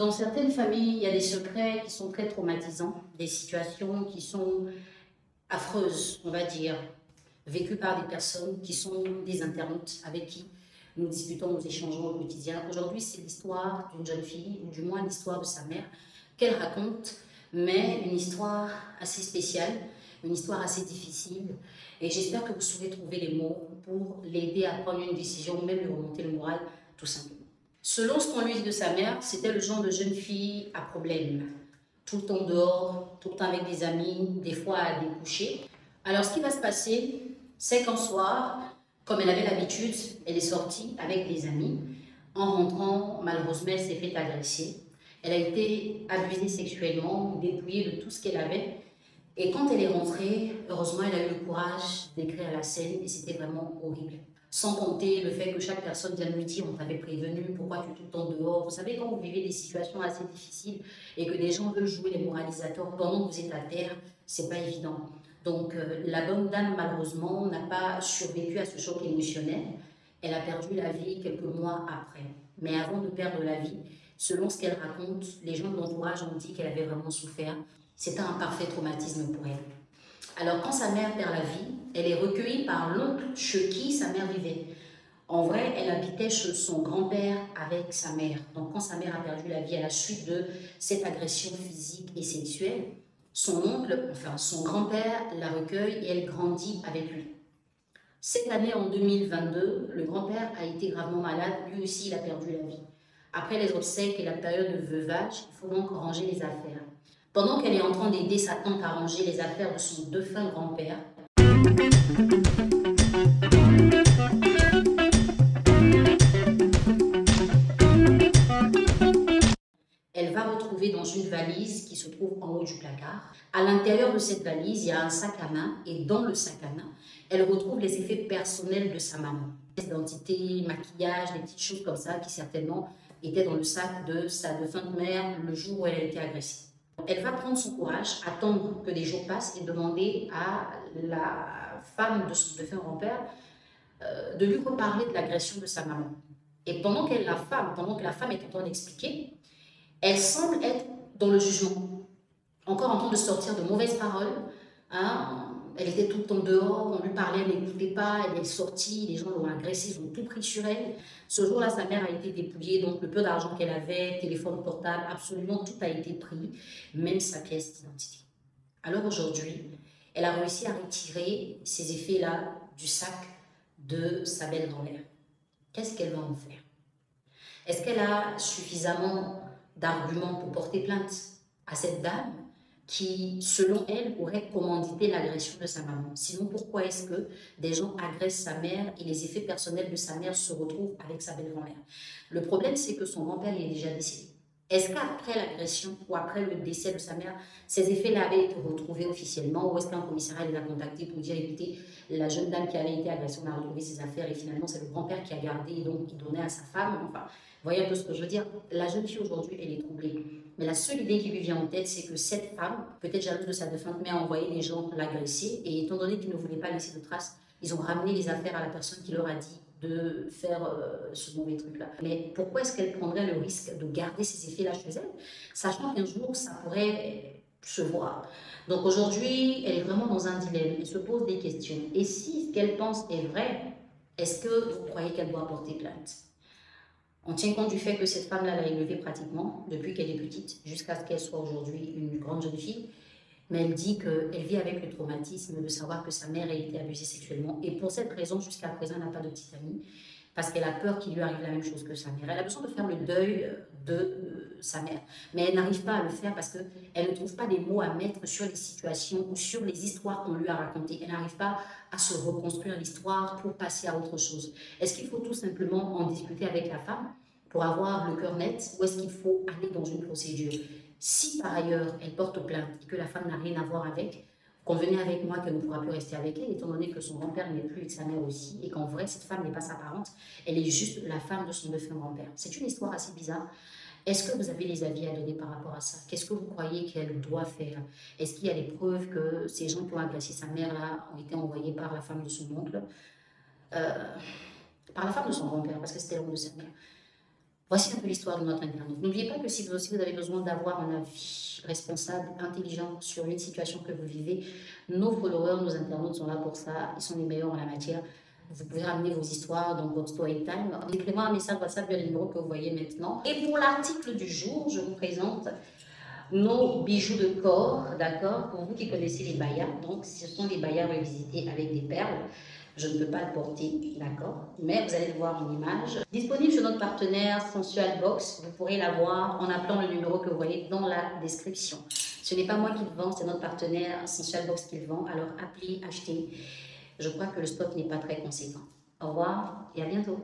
Dans certaines familles, il y a des secrets qui sont très traumatisants, des situations qui sont affreuses, on va dire, vécues par des personnes qui sont des internautes avec qui nous discutons, nous échangeons au quotidien. Aujourd'hui, c'est l'histoire d'une jeune fille, ou du moins l'histoire de sa mère, qu'elle raconte, mais une histoire assez spéciale, une histoire assez difficile. Et j'espère que vous saurez trouver les mots pour l'aider à prendre une décision, même lui remonter le moral, tout simplement. Selon ce qu'on lui dit de sa mère, c'était le genre de jeune fille à problème. Tout le temps dehors, tout le temps avec des amis, des fois à découcher. Alors ce qui va se passer, c'est qu'un soir, comme elle avait l'habitude, elle est sortie avec des amis. En rentrant, malheureusement, elle s'est fait agresser. Elle a été abusée sexuellement, dépouillée de tout ce qu'elle avait. Et quand elle est rentrée, heureusement, elle a eu le courage d'écrire la scène et c'était vraiment horrible. Sans compter le fait que chaque personne vient lui dire on t'avait prévenu, pourquoi tu es tout le temps dehors. Vous savez, quand vous vivez des situations assez difficiles et que des gens veulent jouer les moralisateurs pendant que vous êtes à terre, c'est pas évident. Donc la bonne dame, malheureusement, n'a pas survécu à ce choc émotionnel. Elle a perdu la vie quelques mois après. Mais avant de perdre la vie, selon ce qu'elle raconte, les gens de l'entourage ont dit qu'elle avait vraiment souffert. C'était un parfait traumatisme pour elle. Alors, quand sa mère perd la vie, elle est recueillie par l'oncle chez qui sa mère vivait. En vrai, elle habitait chez son grand-père avec sa mère. Donc, quand sa mère a perdu la vie à la suite de cette agression physique et sexuelle, son oncle, enfin son grand-père, la recueille et elle grandit avec lui. Cette année, en 2022, le grand-père a été gravement malade. Lui aussi, il a perdu la vie. Après les obsèques et la période de veuvage, il faut donc ranger les affaires. Pendant qu'elle est en train d'aider sa tante à ranger les affaires de son défunt grand-père, elle va retrouver dans une valise qui se trouve en haut du placard. À l'intérieur de cette valise, il y a un sac à main et dans le sac à main, elle retrouve les effets personnels de sa maman. Identité, maquillage, des petites choses comme ça qui certainement étaient dans le sac de sa défunte mère le jour où elle a été agressée. Elle va prendre son courage, attendre que des jours passent et demander à la femme de son défunt grand-père de lui reparler de l'agression de sa maman. Et pendant que la femme est en train d'expliquer, elle semble être dans le jugement, encore en train de sortir de mauvaises paroles. Hein. Elle était tout le temps dehors, on lui parlait, elle n'écoutait pas, elle est sortie, les gens l'ont agressée, ils ont tout pris sur elle. Ce jour-là, sa mère a été dépouillée, donc le peu d'argent qu'elle avait, téléphone portable, absolument tout a été pris, même sa pièce d'identité. Alors aujourd'hui, elle a réussi à retirer ces effets-là du sac de sa belle-grand-mère. Qu'est-ce qu'elle va en faire? Est-ce qu'elle a suffisamment d'arguments pour porter plainte à cette dame qui, selon elle, aurait commandité l'agression de sa maman? Sinon, pourquoi est-ce que des gens agressent sa mère et les effets personnels de sa mère se retrouvent avec sa belle-grand-mère? Le problème, c'est que son grand-père est déjà décédé. Est-ce qu'après l'agression ou après le décès de sa mère, ces effets-là avaient été retrouvés officiellement ou est-ce qu'un commissariat les a contactés pour dire écoutez, la jeune dame qui avait été agressée, on a retrouvé ses affaires et finalement c'est le grand-père qui a gardé et donc qui donnait à sa femme. Enfin, vous voyez un peu ce que je veux dire? La jeune fille aujourd'hui, elle est troublée. Mais la seule idée qui lui vient en tête, c'est que cette femme, peut-être jalouse de sa défunte mère, a envoyé les gens l'agresser et étant donné qu'ils ne voulaient pas laisser de traces, ils ont ramené les affaires à la personne qui leur a dit de faire ce mauvais truc-là. Mais pourquoi est-ce qu'elle prendrait le risque de garder ces effets-là chez elle, sachant qu'un jour, ça pourrait se voir? Donc aujourd'hui, elle est vraiment dans un dilemme. Elle se pose des questions. Et si ce qu'elle pense est vrai, est-ce que vous croyez qu'elle doit porter plainte? On tient compte du fait que cette femme-là l'a élevée pratiquement depuis qu'elle est petite, jusqu'à ce qu'elle soit aujourd'hui une grande jeune fille. Mais elle dit qu'elle vit avec le traumatisme de savoir que sa mère a été abusée sexuellement. Et pour cette raison, jusqu'à présent, elle n'a pas de petite amie, parce qu'elle a peur qu'il lui arrive la même chose que sa mère. Elle a besoin de faire le deuil de sa mère. Mais elle n'arrive pas à le faire parce qu'elle ne trouve pas des mots à mettre sur les situations ou sur les histoires qu'on lui a racontées. Elle n'arrive pas à se reconstruire l'histoire pour passer à autre chose. Est-ce qu'il faut tout simplement en discuter avec la femme pour avoir le cœur net ou est-ce qu'il faut aller dans une procédure? Si par ailleurs elle porte plainte et que la femme n'a rien à voir avec, convenez avec moi qu'elle ne pourra plus rester avec elle, étant donné que son grand-père n'est plus et que sa mère aussi, et qu'en vrai, cette femme n'est pas sa parente, elle est juste la femme de son défunt grand-père. C'est une histoire assez bizarre. Est-ce que vous avez des avis à donner par rapport à ça? Qu'est-ce que vous croyez qu'elle doit faire? Est-ce qu'il y a des preuves que ces gens qui ont agressé sa mère-là ont été envoyés par la femme de son oncle, par la femme de son grand-père, parce que c'était l'oncle de sa mère? Voici un peu l'histoire de notre internaute. N'oubliez pas que si vous aussi vous avez besoin d'avoir un avis responsable, intelligent sur une situation que vous vivez, nos followers, nos internautes sont là pour ça. Ils sont les meilleurs en la matière. Vous pouvez ramener vos histoires dans votre story time. Écrivez-moi un message WhatsApp via le numéro que vous voyez maintenant. Et pour l'article du jour, je vous présente nos bijoux de corps, d'accord? Pour vous qui connaissez les bayas, donc ce sont des bayas revisités avec des perles. Je ne peux pas le porter, d'accord? Mais vous allez le voir en image. Disponible chez notre partenaire Sensual Box. Vous pourrez l'avoir en appelant le numéro que vous voyez dans la description. Ce n'est pas moi qui le vends, c'est notre partenaire Sensual Box qui le vend. Alors appelez, achetez. Je crois que le stock n'est pas très conséquent. Au revoir et à bientôt.